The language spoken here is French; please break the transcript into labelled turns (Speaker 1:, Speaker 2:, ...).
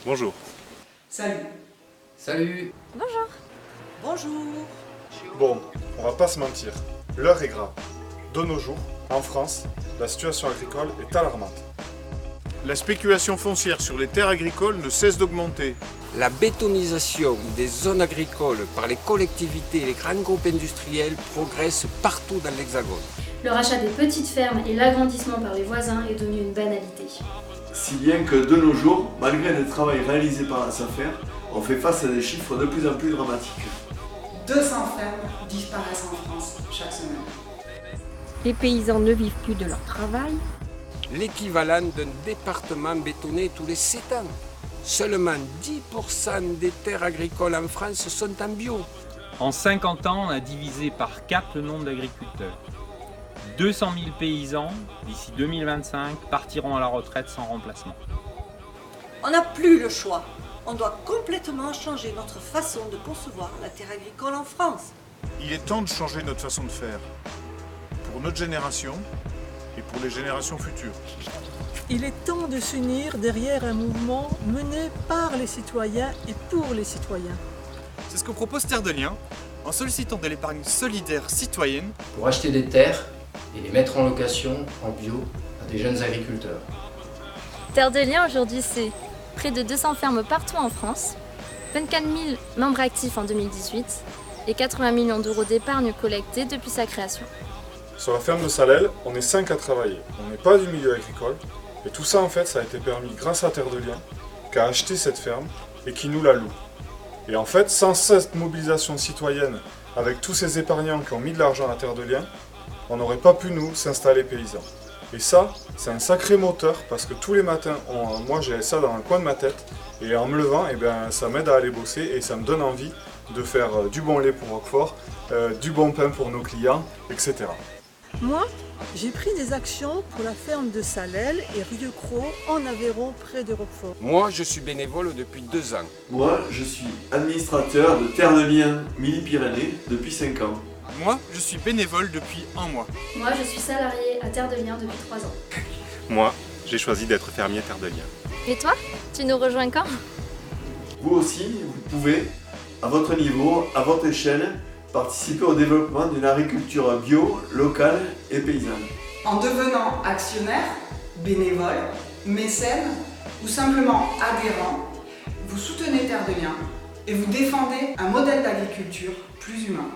Speaker 1: Bonjour.
Speaker 2: Salut.
Speaker 3: Salut.
Speaker 4: Bonjour.
Speaker 2: Bonjour.
Speaker 1: Bon, on va pas se mentir, l'heure est grave. De nos jours, en France, la situation agricole est alarmante. La spéculation foncière sur les terres agricoles ne cesse d'augmenter.
Speaker 3: La bétonisation des zones agricoles par les collectivités et les grands groupes industriels progresse partout dans l'Hexagone.
Speaker 5: Le rachat des petites fermes et l'agrandissement par les voisins est devenu une banalité.
Speaker 6: Si bien que de nos jours, malgré le travail réalisé par la SAFER, on fait face à des chiffres de plus en plus dramatiques.
Speaker 2: 200 fermes disparaissent en France chaque semaine.
Speaker 4: Les paysans ne vivent plus de leur travail.
Speaker 3: L'équivalent d'un département bétonné tous les 7 ans. Seulement 10% des terres agricoles en France sont en bio.
Speaker 7: En 50 ans, on a divisé par 4 le nombre d'agriculteurs. 200 000 paysans, d'ici 2025, partiront à la retraite sans remplacement.
Speaker 8: On n'a plus le choix. On doit complètement changer notre façon de concevoir la terre agricole en France.
Speaker 1: Il est temps de changer notre façon de faire. Pour notre génération et pour les générations futures.
Speaker 9: Il est temps de s'unir derrière un mouvement mené par les citoyens et pour les citoyens.
Speaker 10: C'est ce que propose Terre de Liens, en sollicitant de l'épargne solidaire citoyenne
Speaker 11: pour acheter des terres et les mettre en location en bio à des jeunes agriculteurs.
Speaker 4: Terre de Liens aujourd'hui, c'est près de 200 fermes partout en France, 24 000 membres actifs en 2018 et 80 millions d'euros d'épargne collectée depuis sa création.
Speaker 1: Sur la ferme de Salelles, on est 5 à travailler. On n'est pas du milieu agricole. Et tout ça, en fait, ça a été permis grâce à Terre de Liens, qui a acheté cette ferme et qui nous la loue. Et en fait, sans cette mobilisation citoyenne, avec tous ces épargnants qui ont mis de l'argent à Terre de Liens, on n'aurait pas pu, nous, s'installer paysans. Et ça, c'est un sacré moteur, parce que tous les matins, moi j'ai ça dans le coin de ma tête, et en me levant, ça m'aide à aller bosser, et ça me donne envie de faire du bon lait pour Roquefort, du bon pain pour nos clients, etc.
Speaker 9: Moi, j'ai pris des actions pour la ferme de Salelles et Rieucros en Aveyron près de Roquefort.
Speaker 3: Moi, je suis bénévole depuis 2 ans.
Speaker 6: Moi, je suis administrateur de Terre de Liens Midi-Pyrénées depuis 5 ans.
Speaker 10: Moi, je suis bénévole depuis 1 mois.
Speaker 5: Moi, je suis salarié à Terre de Liens depuis 3 ans.
Speaker 1: Moi, j'ai choisi d'être fermier Terre de Liens.
Speaker 4: Et toi, tu nous rejoins quand?
Speaker 6: Vous aussi, vous pouvez, à votre niveau, à votre échelle, participer au développement d'une agriculture bio, locale et paysanne.
Speaker 2: En devenant actionnaire, bénévole, mécène ou simplement adhérent, vous soutenez Terre de Liens et vous défendez un modèle d'agriculture plus humain.